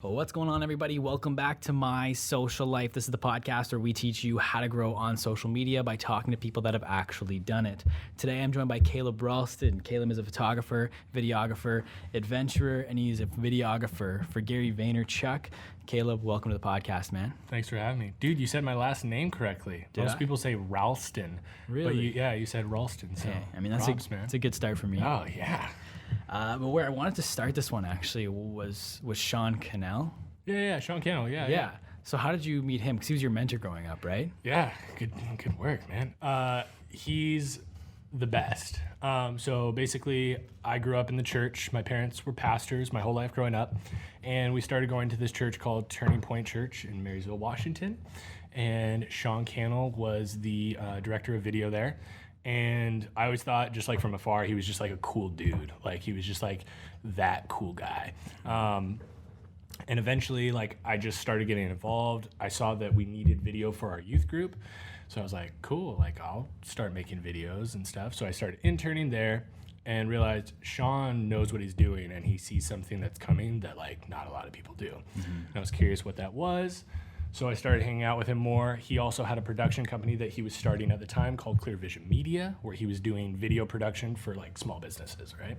Well, what's going on, everybody? Welcome back to My Social Life. This is the podcast where we teach you how to grow on social media by talking to people that have actually done it. Today, I'm joined by Caleb Ralston. Caleb is a photographer, videographer, adventurer, and he's a videographer for Gary Vaynerchuk. Caleb, welcome to the podcast, man. Thanks for having me. Dude, you said my last name correctly. Most people say Ralston. Really? But you said Ralston. So Hey, I mean, that's a good start for me. Oh, yeah. But where I wanted to start this one actually was Sean Cannell. Yeah, Sean Cannell. Yeah. So how did you meet him? Because he was your mentor growing up, right? Yeah, good work, man. He's the best. So basically, I grew up in the church. My parents were pastors my whole life growing up. And we started going to this church called Turning Point Church in Marysville, Washington. And Sean Cannell was the director of video there. And I always thought, just like from afar, he was just like a cool dude. Like he was just like that cool guy. And eventually, like I just started getting involved. I saw that we needed video for our youth group. So I was like, cool, like I'll start making videos and stuff. So I started interning there and realized Sean knows what he's doing and he sees something that's coming that like not a lot of people do. And I was curious what that was. So I started hanging out with him more. He also had a production company that he was starting at the time called Vaynermedia, where he was doing video production for like small businesses, right?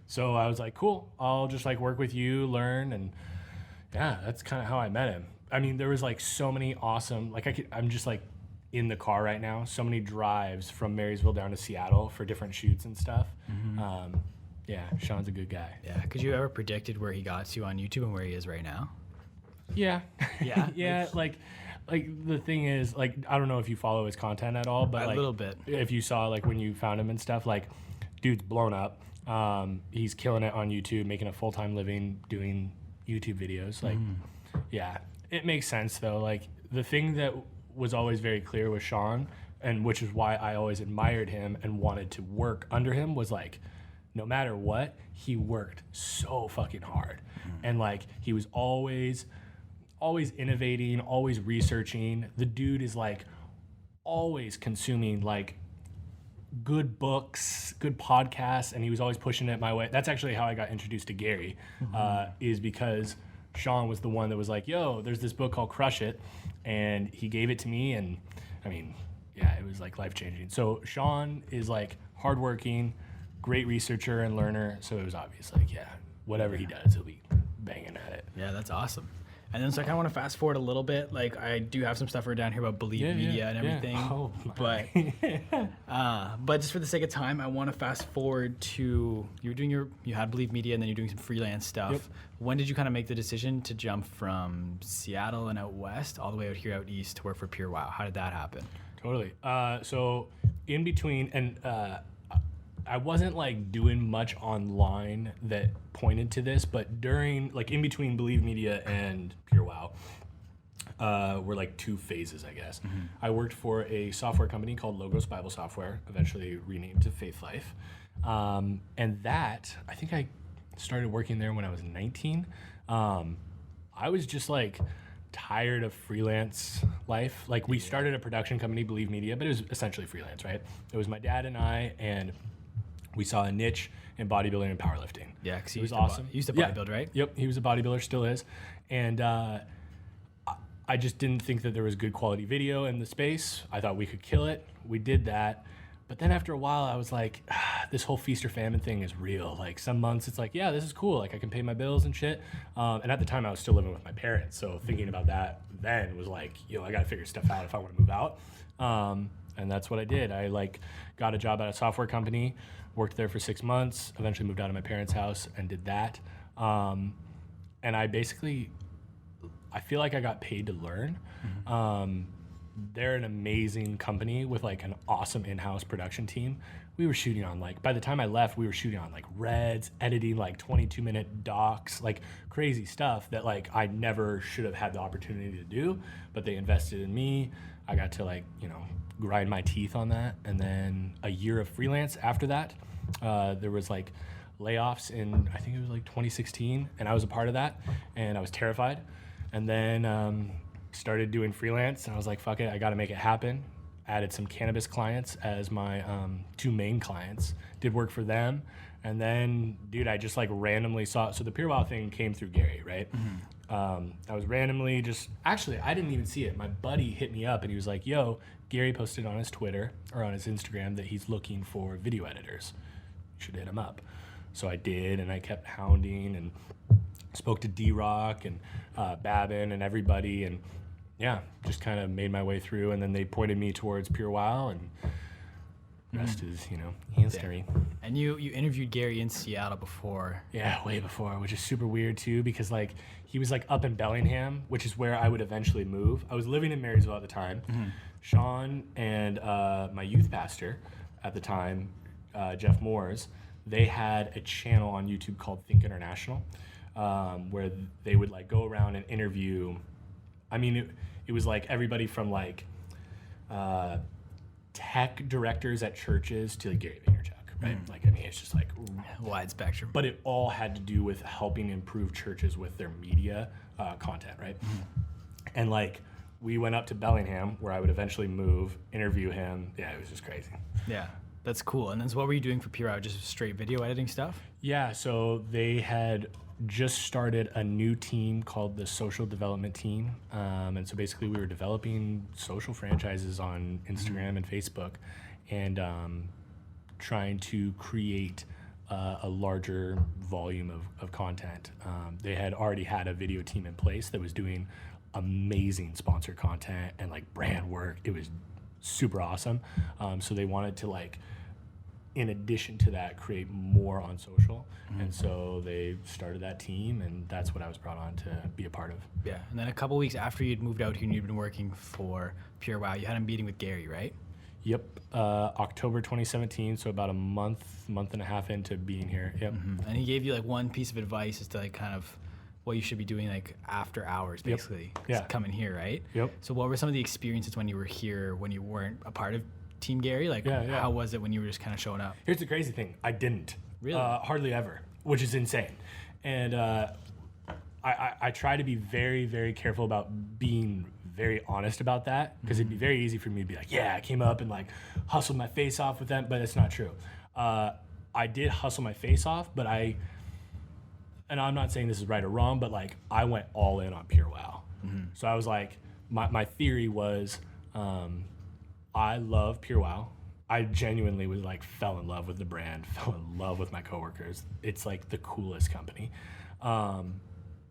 So I was like, cool, I'll just like work with you, learn, and yeah, that's kind of how I met him. I mean, there was like so many awesome, like I'm just like in the car right now, so many drives from Marysville down to Seattle for different shoots and stuff. Yeah, Sean's a good guy. Yeah, could you ever predicted where he got to on YouTube and where he is right now? Yeah. Yeah? Yeah, like the thing is, like, I don't know if you follow his content at all, but A like, little bit. If you saw like when you found him and stuff, like, dude's blown up. He's killing it on YouTube, making a full-time living doing YouTube videos. Like, yeah, it makes sense though. Like the thing that was always very clear with Sean, and which is why I always admired him and wanted to work under him, was like, no matter what, he worked so fucking hard. And like, he was always innovating, always researching. The dude is like always consuming like good books, good podcasts, and he was always pushing it my way. That's actually how I got introduced to Gary, is because Sean was the one that was like, yo, there's this book called Crush It, and he gave it to me, and I mean, yeah, it was like life-changing. So Sean is like hardworking, great researcher and learner, so it was obvious, like, yeah, whatever he does, he'll be banging at it. Yeah, that's awesome. And then so I kind of want to fast forward a little bit. Like I do have some stuff written down here about Believe Media and everything. Oh, but just for the sake of time, I want to fast forward to you had Believe Media and then you're doing some freelance stuff. Yep. When did you kind of make the decision to jump from Seattle and out west all the way out here out east to work for PureWow? How did that happen? Totally. So in between, and I wasn't like doing much online that pointed to this, but during, like in between Believe Media and PureWow, were like two phases, I guess. I worked for a software company called Logos Bible Software, eventually renamed to Faith Life. And that, I think I started working there when I was 19. I was just like tired of freelance life. Like we started a production company, Believe Media, but it was essentially freelance, right? It was my dad and I, and we saw a niche in bodybuilding and powerlifting. Yeah, because it was awesome. He used to bodybuild, right? Yep, he was a bodybuilder, still is. And I just didn't think that there was good quality video in the space. I thought we could kill it. We did that. But then after a while, I was like, this whole feast or famine thing is real. Like some months it's like, yeah, this is cool. Like I can pay my bills and shit. And at the time I was still living with my parents. So thinking about that then was like, yo, I got to figure stuff out if I want to move out. And that's what I did. I like got a job at a software company, worked there for 6 months, eventually moved out of my parents' house and did that. And I feel like I got paid to learn. They're an amazing company with like an awesome in-house production team. We were shooting on like, by the time I left, we were shooting on like Reds, editing like 22-minute docs, like crazy stuff that like I never should have had the opportunity to do, but they invested in me. I got to like, you know, grind my teeth on that. And then a year of freelance after that, there was like layoffs in, I think it was like 2016, and I was a part of that, and I was terrified. And then started doing freelance, and I was like, fuck it, I got to make it happen. Added some cannabis clients as my two main clients, did work for them. And then, dude, I just like randomly saw, so the PureWow thing came through Gary, right? I was randomly actually, I didn't even see it. My buddy hit me up and he was like, yo, Gary posted on his Twitter or on his Instagram that he's looking for video editors. You should hit him up. So I did, and I kept hounding and spoke to DRock and Babin and everybody, and yeah, just kind of made my way through. And then they pointed me towards PureWow, and rest is, history. And you interviewed Gary in Seattle before. Yeah, way before, which is super weird too, because like he was like up in Bellingham, which is where I would eventually move. I was living in Marysville at the time. Sean and my youth pastor at the time, Jeff Moores, they had a channel on YouTube called Think International, where they would like go around and interview. I mean, it was like everybody from like tech directors at churches to like Gary Vaynerchuk, right? Like, I mean, it's just like wide spectrum. But it all had to do with helping improve churches with their media content, right? And like, we went up to Bellingham, where I would eventually move, interview him. Yeah, it was just crazy. Yeah, that's cool. And then so what were you doing for PureWow? Just straight video editing stuff? Yeah, so they had just started a new team called the Social Development Team. And so basically we were developing social franchises on Instagram and Facebook, and trying to create a larger volume of content. They had already had a video team in place that was doing amazing sponsor content and like brand work. It was super awesome. So they wanted to like, in addition to that, create more on social. And so they started that team, and that's what I was brought on to be a part of. Yeah, and then a couple weeks after you'd moved out here and you'd been working for PureWow, you had a meeting with Gary, right? Yep, October 2017, so about a month and a half into being here. Yep. And he gave you like one piece of advice as to like kind of what you should be doing like after hours, basically. Yeah. Coming here, right? Yep. So what were some of the experiences when you were here, when you weren't a part of Team Gary? Like, how was it when you were just kind of showing up? Here's the crazy thing. I didn't. Really? Hardly ever, which is insane. And I try to be very, very careful about being very honest about that, because it'd be very easy for me to be like, yeah, I came up and like hustled my face off with them, but it's not true. I did hustle my face off, but and I'm not saying this is right or wrong, but like I went all in on PureWow. So I was like, my theory was, I love PureWow. I genuinely was like, fell in love with the brand, fell in love with my coworkers. It's like the coolest company. I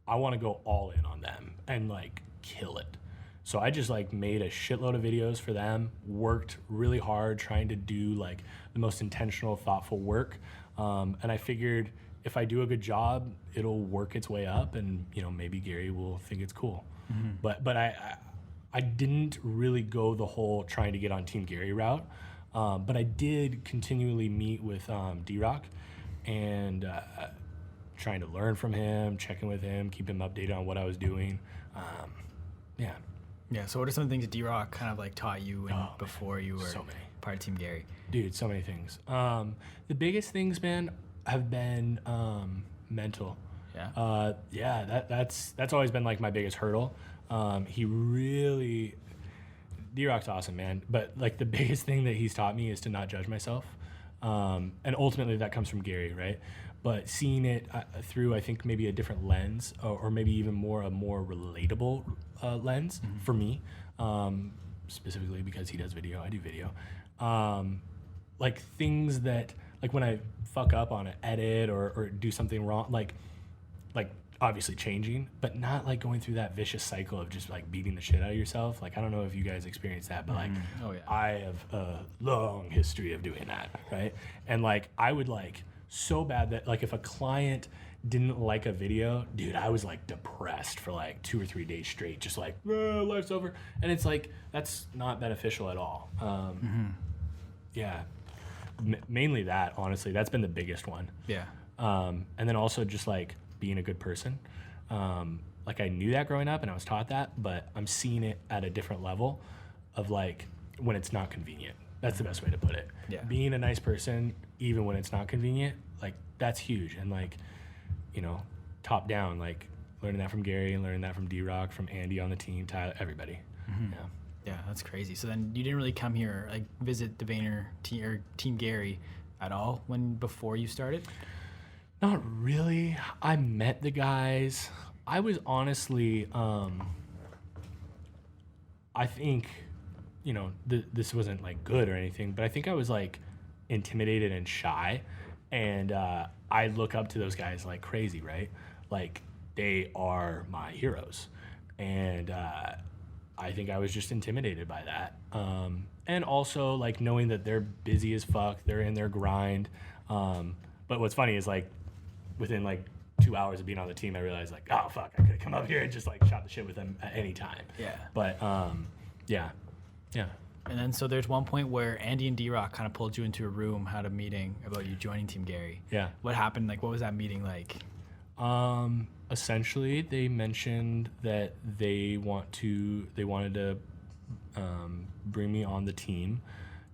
want to go all in on them and like kill it. So I just like made a shitload of videos for them, worked really hard trying to do like the most intentional, thoughtful work. And I figured if I do a good job, it'll work its way up, and maybe Gary will think it's cool. But I didn't really go the whole trying to get on Team Gary route. But I did continually meet with DRock and trying to learn from him, checking with him, keep him updated on what I was doing. Yeah, so what are some of the things that DRock kind of like taught you before you were part of Team Gary? Dude, so many things. The biggest things, man, have been mental. Yeah. That's always been like my biggest hurdle. DRock's awesome, man. But like the biggest thing that he's taught me is to not judge myself. And ultimately that comes from Gary, right? But seeing it through, I think, maybe a different lens, or maybe even a more relatable lens for me, specifically because he does video, I do video. Like things that, like when I fuck up on an edit or do something wrong, like obviously changing, but not like going through that vicious cycle of just like beating the shit out of yourself. Like, I don't know if you guys experience that, but like, I have a long history of doing that, right? And like, I would like so bad that like if a client didn't like a video, dude, I was like depressed for like 2 or 3 days straight, just like, life's over. And it's like, that's not beneficial at all. Yeah, mainly that, honestly, that's been the biggest one. Yeah. And then also just like being a good person. Like I knew that growing up and I was taught that, but I'm seeing it at a different level of like when it's not convenient. That's the best way to put it. Yeah. Being a nice person, even when it's not convenient, like that's huge. And like, top down, like learning that from Gary and learning that from DRock, from Andy on the team, Tyler, everybody. Yeah, that's crazy. So then you didn't really come here, like visit the Vayner team or Team Gary at all before you started? Not really. I met the guys. I was honestly, I think, you know, this wasn't like good or anything, but I think I was like intimidated and shy. And I look up to those guys like crazy, right? Like they are my heroes. And I think I was just intimidated by that. And also like knowing that they're busy as fuck, they're in their grind. But what's funny is like within like 2 hours of being on the team, I realized like, oh fuck, I could come up here and just like shot the shit with them at any time. Yeah. But yeah. And then so there's one point where Andy and DRock kind of pulled you into a room, had a meeting about you joining Team Gary. Yeah. What happened? Like, what was that meeting like? Essentially, they mentioned that they wanted to bring me on the team.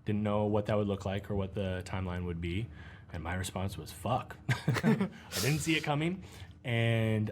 Didn't know what that would look like or what the timeline would be. And my response was, fuck. I didn't see it coming. And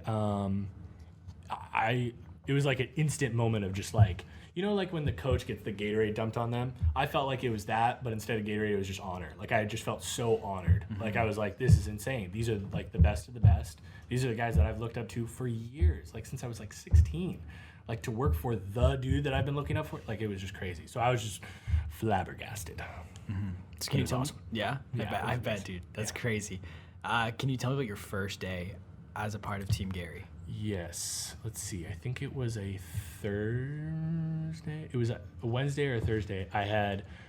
it was like an instant moment of just like, you know, like when the coach gets the Gatorade dumped on them, I felt like it was that, but instead of Gatorade, it was just honor. Like I just felt so honored. Mm-hmm. Like I was like, this is insane. These are like the best of the best. These are the guys that I've looked up to for years, like since I was like 16. Like to work for the dude that I've been looking up for, like it was just crazy. So I was just flabbergasted. Mm-hmm. It was awesome. Yeah? I bet, dude. That's crazy. Can you tell me about your first day as a part of Team Gary? Yes. Let's see. I think it was a Thursday. It was a Wednesday or a Thursday.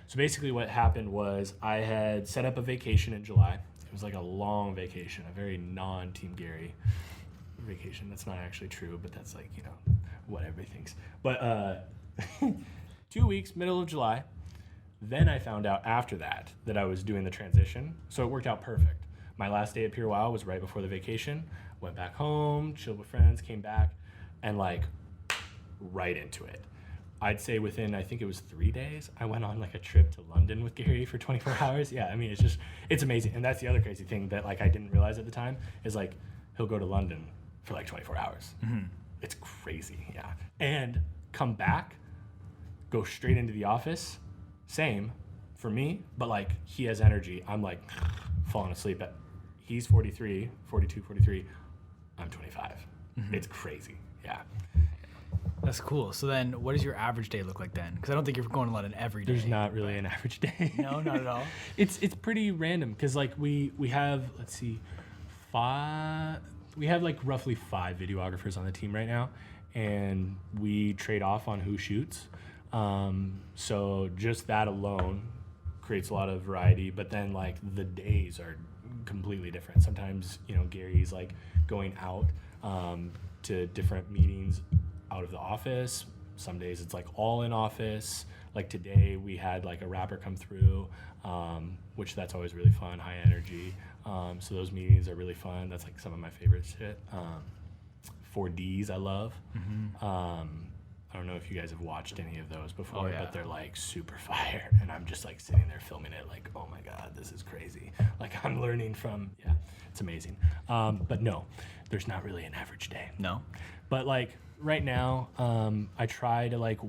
So basically what happened was I had set up a vacation in July. It was like a long vacation, a very non-Team Gary vacation. That's not actually true, but that's like, you know, what everybody thinks. But 2 weeks, middle of July. Then I found out after that I was doing the transition. So it worked out perfect. My last day at PureWow was right before the vacation. Went back home, chilled with friends, came back, and like right into it. I'd say within, I think it was 3 days, I went on like a trip to London with Gary for 24 hours. Yeah, I mean, it's amazing. And that's the other crazy thing that like I didn't realize at the time is like he'll go to London for like 24 hours. Mm-hmm. It's crazy, yeah. And come back, go straight into the office, same for me, but like he has energy. I'm like falling asleep he's 42, 43. I'm 25. Mm-hmm. It's crazy. Yeah. That's cool. So then what does your average day look like then? Because I don't think you're going to London every day. There's not really an average day. No, not at all. It's pretty random because like we have, let's see, we have like roughly 5 videographers on the team right now, and we trade off on who shoots. So just that alone creates a lot of variety, but then like the days are completely different. Sometimes, you know, Gary's like going out to different meetings out of the office. Some days it's like all in office. Like today we had like a rapper come through, which that's always really fun, high energy. So those meetings are really fun. That's like some of my favorite shit. 4Ds I love. Mm-hmm. I don't know if you guys have watched any of those before, but they're like super fire. And I'm just like sitting there filming it like, oh my God, this is crazy. Like I'm learning from, it's amazing. But no, there's not really an average day. No. But like right now, I try to like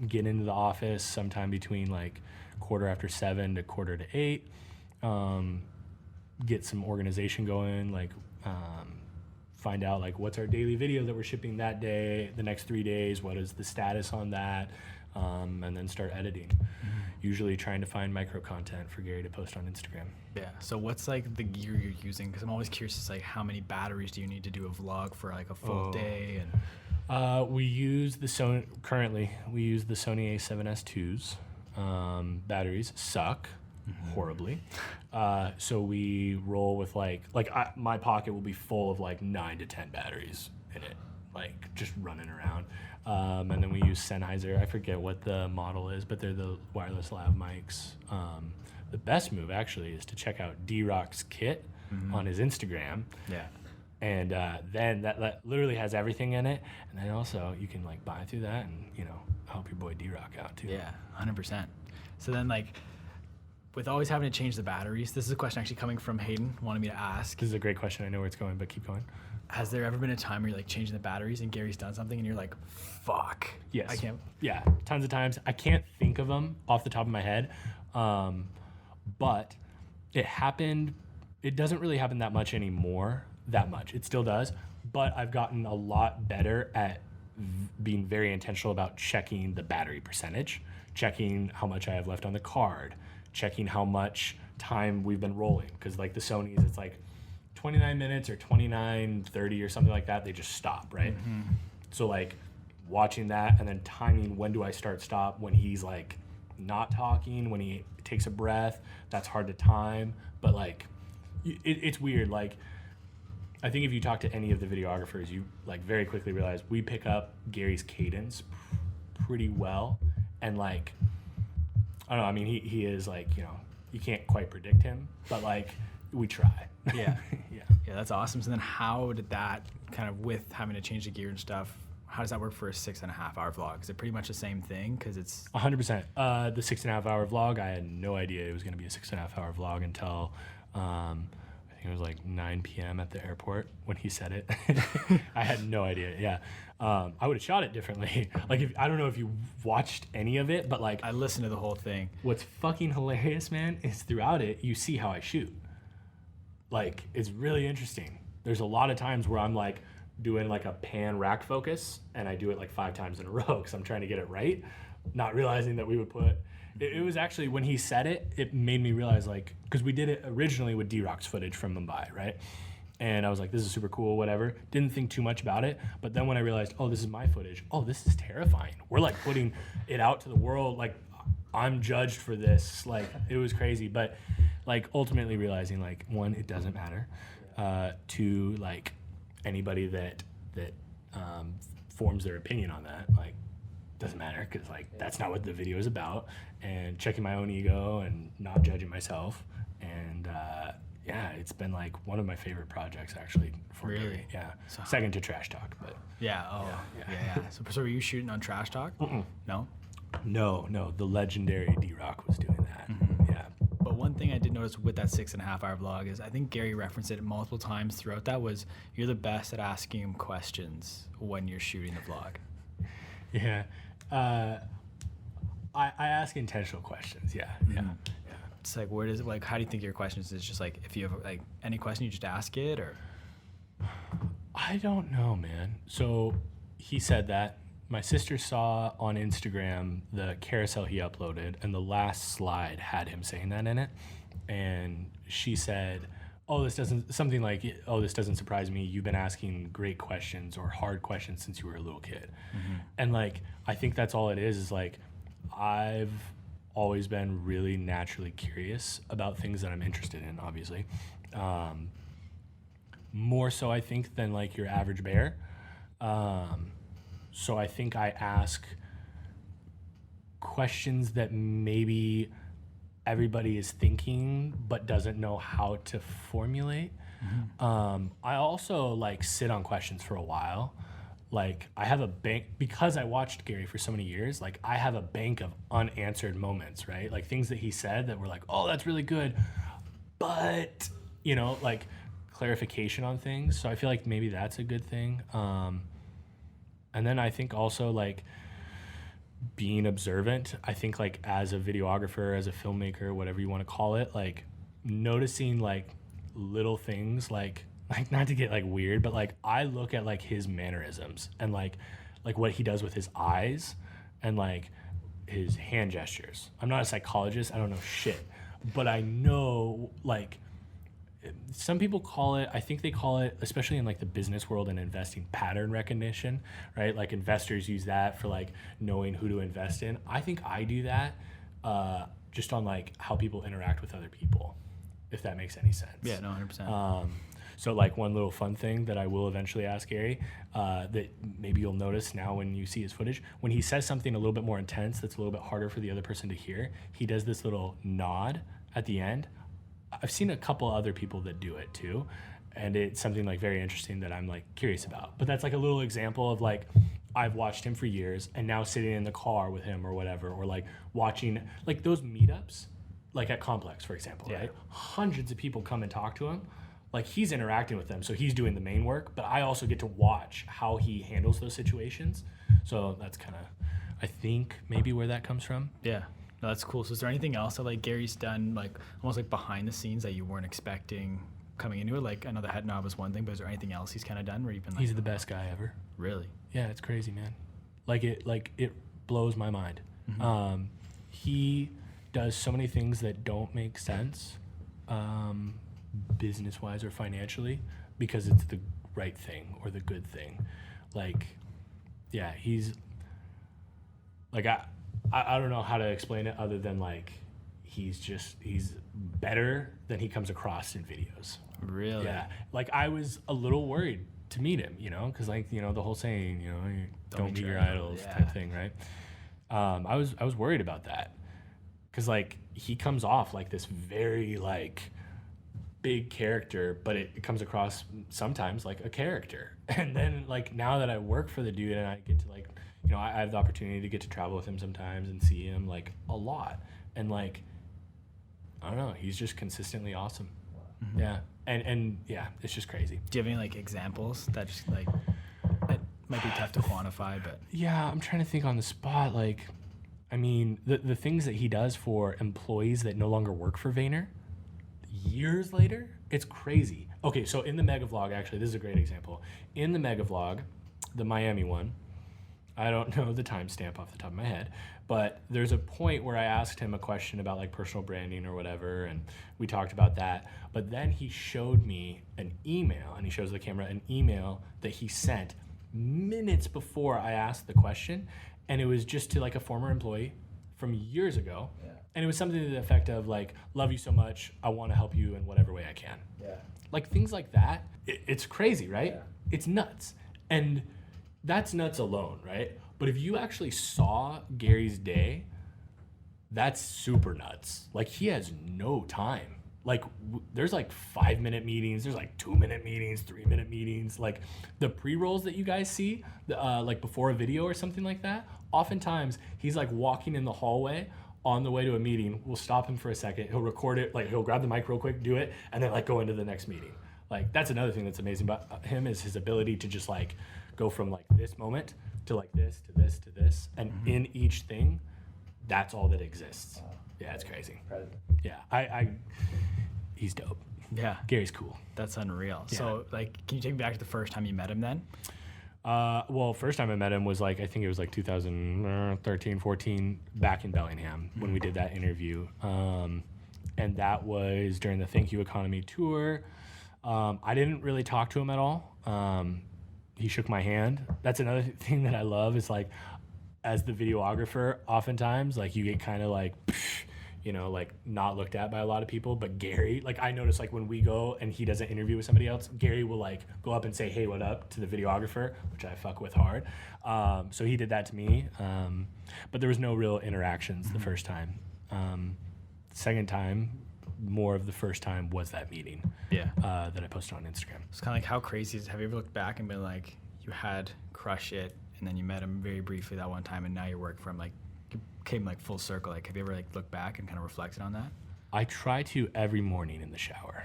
get into the office sometime between like 7:15 to 7:45. Get some organization going, like find out like what's our daily video that we're shipping that day, the next 3 days, what is the status on that, and then start editing. Mm-hmm. Usually trying to find micro content for Gary to post on Instagram. Yeah. So what's like the gear you're using? Because I'm always curious, it's like how many batteries do you need to do a vlog for like a full day? And we use the Sony A7S IIs. Batteries suck. Mm-hmm. Horribly. So we roll with my pocket will be full of like 9 to 10 batteries in it, like just running around. And then we use Sennheiser. I forget what the model is, but they're the wireless lav mics. The best move actually is to check out DRock's kit on his Instagram. Yeah. And then that literally has everything in it. And then also you can like buy through that and, you know, help your boy DRock out too. Yeah, 100%. So then like, with always having to change the batteries, this is a question actually coming from Hayden, wanted me to ask. This is a great question. I know where it's going, but keep going. Has there ever been a time where you're like changing the batteries and Gary's done something and you're like, fuck. Yes. I can't. Yeah, tons of times. I can't think of them off the top of my head, but it happened. It doesn't really happen that much anymore, It still does, but I've gotten a lot better at being very intentional about checking the battery percentage, checking how much I have left on the card, checking how much time we've been rolling. Because like the Sony's, it's like 29 minutes or 29:30 or something like that. They just stop, right? So like watching that and then timing when do I start stop, when he's like not talking, when he takes a breath, that's hard to time. But like it's weird. Like I think if you talk to any of the videographers, you like very quickly realize we pick up Gary's cadence pretty well. And like, I don't know, I mean, he is like, you know, you can't quite predict him, but like we try. Yeah. Yeah. Yeah, that's awesome. So then how did that kind of, with having to change the gear and stuff, how does that work for a 6.5-hour vlog? Is it pretty much the same thing? Because it's 100%. The 6.5-hour vlog, I had no idea it was going to be a 6.5-hour vlog until I think it was like 9 p.m. at the airport when he said it. I had no idea. Yeah. I would have shot it differently. Like, I don't know if you watched any of it, but like, I listened to the whole thing. What's fucking hilarious, man, is throughout it, you see how I shoot. Like, it's really interesting. There's a lot of times where I'm like doing like a pan rack focus and I do it like 5 times in a row because I'm trying to get it right, not realizing that we would put, it was actually, when he said it, it made me realize, like, because we did it originally with DRock's footage from Mumbai, right? And I was like, this is super cool, whatever. Didn't think too much about it. But then when I realized, oh, this is my footage. Oh, this is terrifying. We're like putting it out to the world. Like, I'm judged for this. Like, it was crazy. But like ultimately realizing, like, 1, it doesn't matter. 2, like anybody that forms their opinion on that, like, doesn't matter, because like that's not what the video is about. And checking my own ego and not judging myself. And yeah, it's been like one of my favorite projects actually. For Really? Gary. Yeah. So second to Trash Talk, but yeah. Oh, yeah. So were you shooting on Trash Talk? No. no, the legendary DRock was doing that. Yeah. But one thing I did notice with that 6.5-hour vlog is I think Gary referenced it multiple times throughout that was you're the best at asking him questions when you're shooting the vlog. Yeah. I ask intentional questions. Yeah. Yeah. It's like, where does it, like, how do you think your questions is just like, if you have like any question, you just ask it, or? I don't know, man. So he said that. My sister saw on Instagram the carousel he uploaded, and the last slide had him saying that in it. And she said, oh, this doesn't surprise me. You've been asking great questions or hard questions since you were a little kid. And like, I think that's all it is like, I've always been really naturally curious about things that I'm interested in, obviously. More so, I think, than like your average bear. So I think I ask questions that maybe everybody is thinking but doesn't know how to formulate. I also like sit on questions for a while. Like, I have a bank, because I watched Gary for so many years, like I have a bank of unanswered moments, right? Like things that he said that were like, oh, that's really good, but, you know, like clarification on things. So I feel like maybe that's a good thing. And then I think also like being observant. I think like as a videographer, as a filmmaker, whatever you want to call it, like noticing like little things, like not to get like weird, but like I look at like his mannerisms and like what he does with his eyes and like his hand gestures. I'm not a psychologist, I don't know shit, but I know like some people call it, I think they call it, especially in like the business world and investing, pattern recognition, right? Like investors use that for like knowing who to invest in. I think I do that just on like how people interact with other people, if that makes any sense. Yeah, no, 100%. So like one little fun thing that I will eventually ask Gary that maybe you'll notice now when you see his footage, when he says something a little bit more intense that's a little bit harder for the other person to hear, he does this little nod at the end. I've seen a couple other people that do it too, and it's something like very interesting that I'm like curious about. But that's like a little example of like, I've watched him for years and now sitting in the car with him or whatever, or like watching like those meetups, like at Complex, for example, right? Hundreds of people come and talk to him. Like he's interacting with them, so he's doing the main work, but I also get to watch how he handles those situations. So that's kind of, I think, maybe where that comes from. Yeah. No, that's cool. So is there anything else that like Gary's done, like almost like behind the scenes that you weren't expecting coming into it? Like, I know the head knob is one thing, but is there anything else he's kind of done where you've been like, He's the best guy ever. really? Yeah, it's crazy, man. Like it blows my mind. He does so many things that don't make sense, business-wise or financially, because it's the right thing or the good thing. Like, yeah, he's like, I don't know how to explain it other than like, he's better than he comes across in videos. Really? Yeah. Like, I was a little worried to meet him, you know, because like, you know, the whole saying, you know, don't meet your idols type thing, right? I was worried about that because like he comes off like this very like big character, but it comes across sometimes like a character. And then like now that I work for the dude and I get to like, you know, I have the opportunity to get to travel with him sometimes and see him like a lot, and like, I don't know, he's just consistently awesome. Yeah. And yeah, it's just crazy. Do you have any like examples that just like, that might be tough to quantify, but Yeah, I'm trying to think on the spot. Like, I mean, the things that he does for employees that no longer work for Vayner years later, it's crazy. Okay, so in the mega vlog, actually, this is a great example. In the mega vlog, the Miami one, I don't know the timestamp off the top of my head, but there's a point where I asked him a question about like personal branding or whatever, and we talked about that. But then he showed me an email, and he shows the camera an email that he sent minutes before I asked the question, and it was just to like a former employee from years ago. Yeah. And it was something to the effect of like, love you so much, I want to help you in whatever way I can. Yeah. Like things like that, it's crazy, right? Yeah. It's nuts. And that's nuts alone, right? But if you actually saw Gary's day, that's super nuts. Like he has no time. Like there's like 5-minute meetings, there's like 2-minute meetings, 3-minute meetings. Like the pre-rolls that you guys see, like before a video or something like that, oftentimes he's like walking in the hallway on the way to a meeting. We'll stop him for a second, he'll record it, like he'll grab the mic real quick, do it, and then like go into the next meeting. Like that's another thing that's amazing about him, is his ability to just like go from like this moment to like this to this to this, and in each thing, that's all that exists. Yeah, it's crazy. Yeah, he's dope. Yeah, Gary's cool. That's unreal. Yeah. So like, can you take me back to the first time you met him then? Well, first time I met him was like, I think it was like 2013, 14, back in Bellingham when we did that interview. And that was during the Thank You Economy tour. I didn't really talk to him at all. He shook my hand. That's another thing that I love, is like, as the videographer, oftentimes like you get kind of like, you know, like not looked at by a lot of people. But Gary, like I notice like when we go and he does an interview with somebody else, Gary will like go up and say, hey, what up, to the videographer, which I fuck with hard. So he did that to me. But there was no real interactions the first time. Second time, more of the first time was that meeting. Yeah. That I posted on Instagram. It's kind of like, how crazy is it? Have you ever looked back and been like, you had Crush It, and then you met him very briefly that one time, and now you work for him, like came like full circle? Like, have you ever like looked back and kind of reflected on that? I try to every morning in the shower.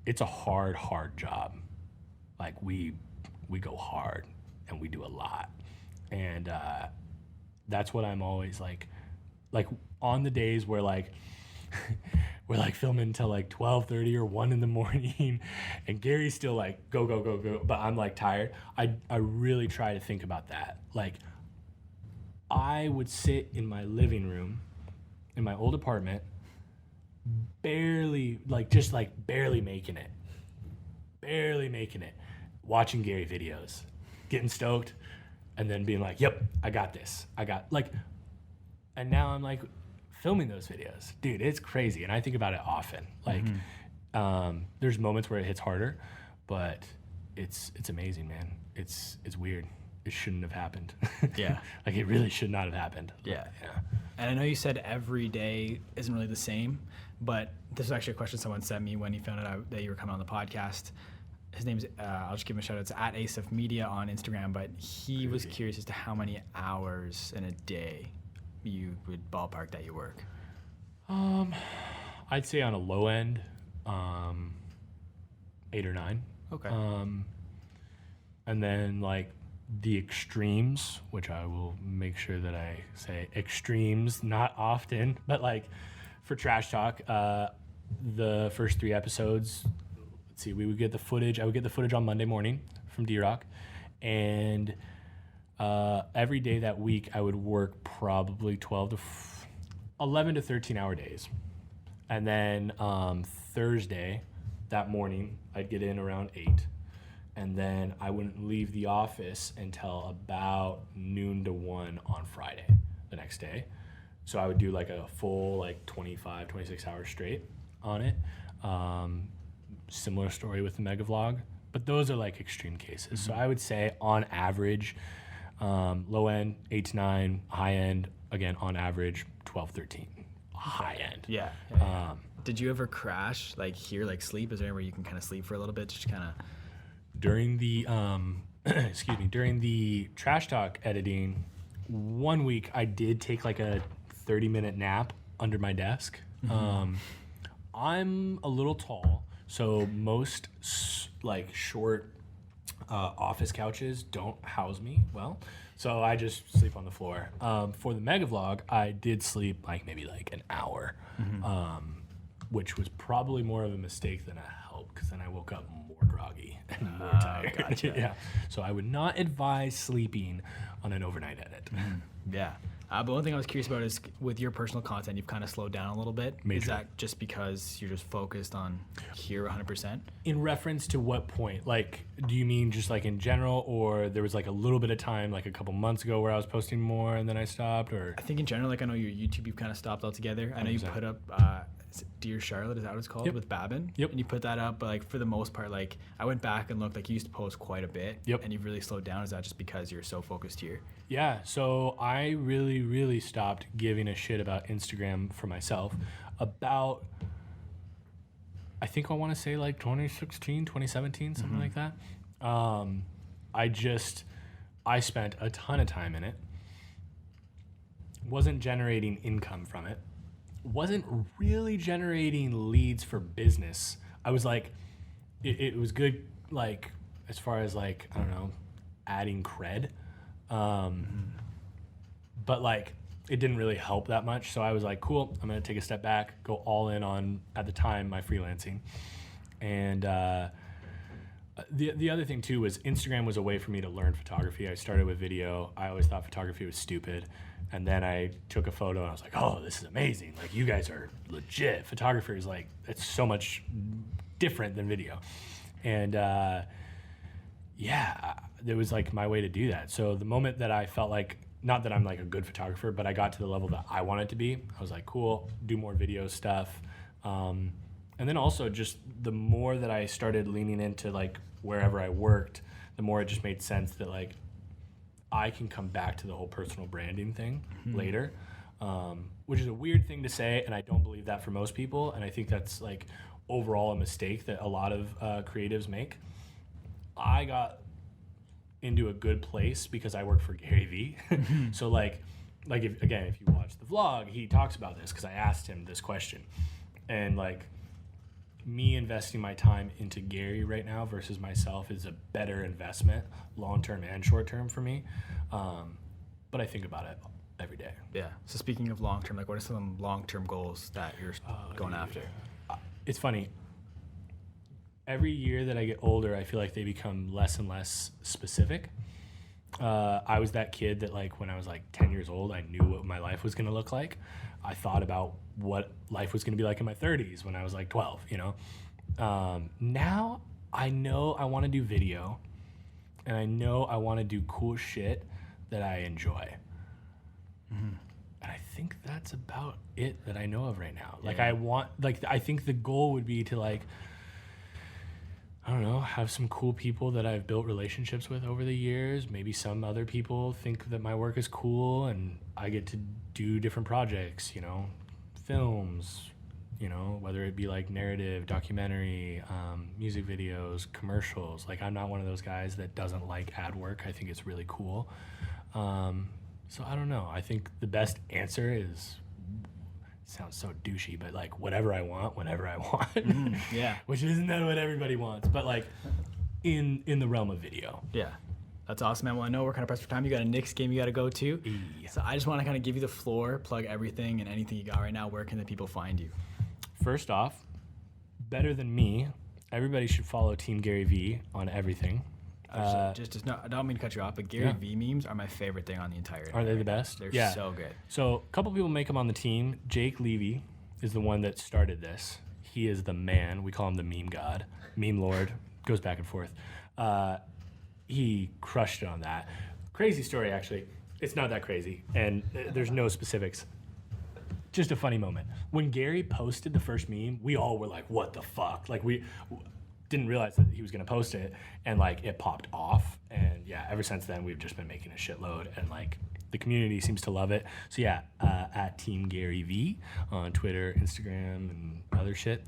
It's a hard job. Like we go hard and we do a lot, and that's what I'm always like on the days where like we're like filming till like 12:30 or 1 in the morning, and Gary's still like go, but I'm like tired. I really try to think about that. Like I would sit in my living room in my old apartment, barely making it, watching Gary videos, getting stoked, and then being like, yep, I got this. And now I'm like filming those videos. Dude, it's crazy. And I think about it often. Like, there's moments where it hits harder, but it's amazing, man. It's weird. It shouldn't have happened. Yeah. Like, it really should not have happened. Yeah. And I know you said every day isn't really the same, but this is actually a question someone sent me when he found out that you were coming on the podcast. His name's, I'll just give him a shout out. It's at ASFmedia on Instagram, but he was curious as to how many hours in a day you would ballpark that you work. I'd say on a low end, 8 or 9. Okay. And then like the extremes, which I will make sure that I say extremes, not often, but like for trash talk, the first 3 episodes, let's see, we would get the footage. I would get the footage on Monday morning from DRock, and every day that week I would work probably 11 to 13 hour days. And then Thursday, that morning, I'd get in around 8. And then I wouldn't leave the office until about noon to 1 on Friday the next day. So I would do like a full like 25, 26 hours straight on it. Similar story with the mega vlog, but those are like extreme cases. So I would say on average, low end 8 to 9, high end, again, on average 12, 13. High end. Yeah. Did you ever crash, like here, like sleep? Is there anywhere you can kind of sleep for a little bit, just kind of? During the during the trash talk editing, one week I did take like a 30-minute nap under my desk. I'm a little tall, so most like short office couches don't house me well. So I just sleep on the floor. For the mega vlog, I did sleep like maybe like an hour, which was probably more of a mistake than a help, because then I woke up more groggy and more tired. Gotcha. Yeah. So I would not advise sleeping on an overnight edit. Yeah. But one thing I was curious about is with your personal content, you've kind of slowed down a little bit. Major. Is that just because you're just focused on here 100%? In reference to what point? Like, do you mean just like in general, or there was like a little bit of time, like a couple months ago, where I was posting more and then I stopped? Or I think in general, like I know your YouTube, you've kind of stopped altogether. I know you 100%. put up is it Dear Charlotte, is that what it's called? Yep. With Babin? Yep. And you put that up, but like for the most part, like I went back and looked, like you used to post quite a bit. Yep. And you've really slowed down. Is that just because you're so focused here? Yeah, so I really, really stopped giving a shit about Instagram for myself about, I think I want to say like 2016, 2017, something like that. I spent a ton of time in it, wasn't generating income from it, wasn't really generating leads for business. I was like, it was good, like, as far as like, I don't know, adding cred. But like, it didn't really help that much. So I was like, cool, I'm going to take a step back, go all in on, at the time, my freelancing. And the other thing too was Instagram was a way for me to learn photography. I started with video. I always thought photography was stupid. And then I took a photo and I was like, oh, this is amazing. Like, you guys are legit. Photography is like, it's so much different than video. And yeah, there was like my way to do that. So the moment that I felt like, not that I'm like a good photographer, but I got to the level that I wanted to be, I was like, cool, do more video stuff. And then also just the more that I started leaning into like wherever I worked, the more it just made sense that like I can come back to the whole personal branding thing later, which is a weird thing to say. And I don't believe that for most people. And I think that's like overall a mistake that a lot of creatives make. I got into a good place because I work for GaryVee. So like if you watch the vlog, he talks about this because I asked him this question. And like me investing my time into Gary right now versus myself is a better investment, long-term and short-term for me. But I think about it every day. Yeah. So speaking of long-term, like what are some long-term goals that you're going after? It's funny. Every year that I get older, I feel like they become less and less specific. I was that kid that like when I was like 10 years old, I knew what my life was going to look like. I thought about what life was going to be like in my 30s when I was like 12, you know. Now I know I want to do video, and I know I want to do cool shit that I enjoy. And I think that's about it that I know of right now. Like I think the goal would be to like, I don't know, have some cool people that I've built relationships with over the years. Maybe some other people think that my work is cool and I get to do different projects, you know, films, you know, whether it be like narrative, documentary, music videos, commercials. Like I'm not one of those guys that doesn't like ad work. I think it's really cool. So I don't know. I think the best answer is, sounds so douchey, but like whatever I want, whenever I want. Yeah. Which isn't that what everybody wants, but like in the realm of video. Yeah. That's awesome, man. Well, I know we're kind of pressed for time. You got a Knicks game you got to go to. Yeah. So I just want to kind of give you the floor, plug everything and anything you got right now. Where can the people find you? First off, better than me, everybody should follow Team GaryVee on everything. I don't mean to cut you off, but GaryVee memes are my favorite thing on the entire internet. Are they the best? They're so good. So a couple people make them on the team. Jake Levy is the one that started this. He is the man. We call him the meme god, meme lord. Goes back and forth. He crushed it on that. Crazy story, actually. It's not that crazy, and there's no specifics. Just a funny moment. When Gary posted the first meme, we all were like, what the fuck? Like, we didn't realize that he was going to post it, and like it popped off. And yeah, ever since then, we've just been making a shitload, and like the community seems to love it. So yeah, at Team GaryVee on Twitter, Instagram, and other shit.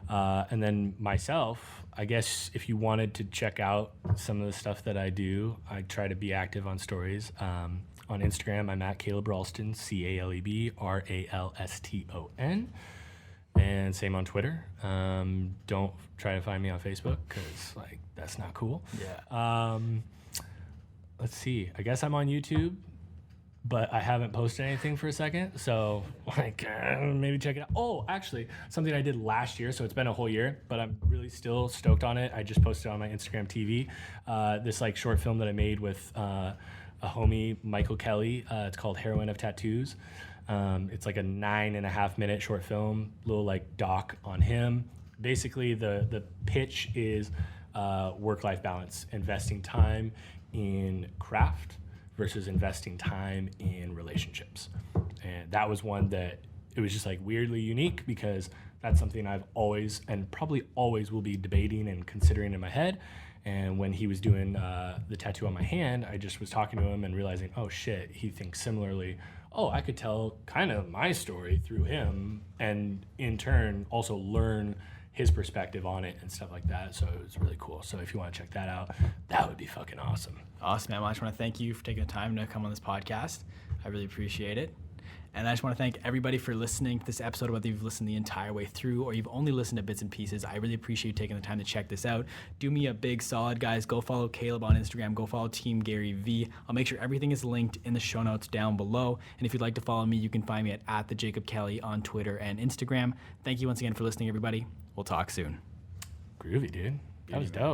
And then myself, I guess if you wanted to check out some of the stuff that I do, I try to be active on stories. On Instagram, I'm at Caleb Ralston, CALEB RALSTON. And same on Twitter. Don't try to find me on Facebook because like that's not cool. Yeah. Let's see. I guess I'm on YouTube, but I haven't posted anything for a second. So like maybe check it out. Oh, actually, something I did last year. So it's been a whole year, but I'm really still stoked on it. I just posted on my Instagram TV this like short film that I made with a homie, Michael Kelly. It's called Heroine of Tattoos. It's like a 9.5-minute short film, little like doc on him. Basically, the pitch is work-life balance, investing time in craft versus investing time in relationships. And that was one that it was just like weirdly unique because that's something I've always and probably always will be debating and considering in my head. And when he was doing the tattoo on my hand, I just was talking to him and realizing, oh shit, he thinks similarly. Oh, I could tell kind of my story through him and in turn also learn his perspective on it and stuff like that. So it was really cool. So if you want to check that out, that would be fucking awesome. Awesome, man. Well, I just want to thank you for taking the time to come on this podcast. I really appreciate it. And I just want to thank everybody for listening to this episode, whether you've listened the entire way through or you've only listened to bits and pieces. I really appreciate you taking the time to check this out. Do me a big solid, guys. Go follow Caleb on Instagram. Go follow Team GaryVee. I'll make sure everything is linked in the show notes down below. And if you'd like to follow me, you can find me at the Jacob Kelly on Twitter and Instagram. Thank you once again for listening, everybody. We'll talk soon. Groovy, dude. That was dope.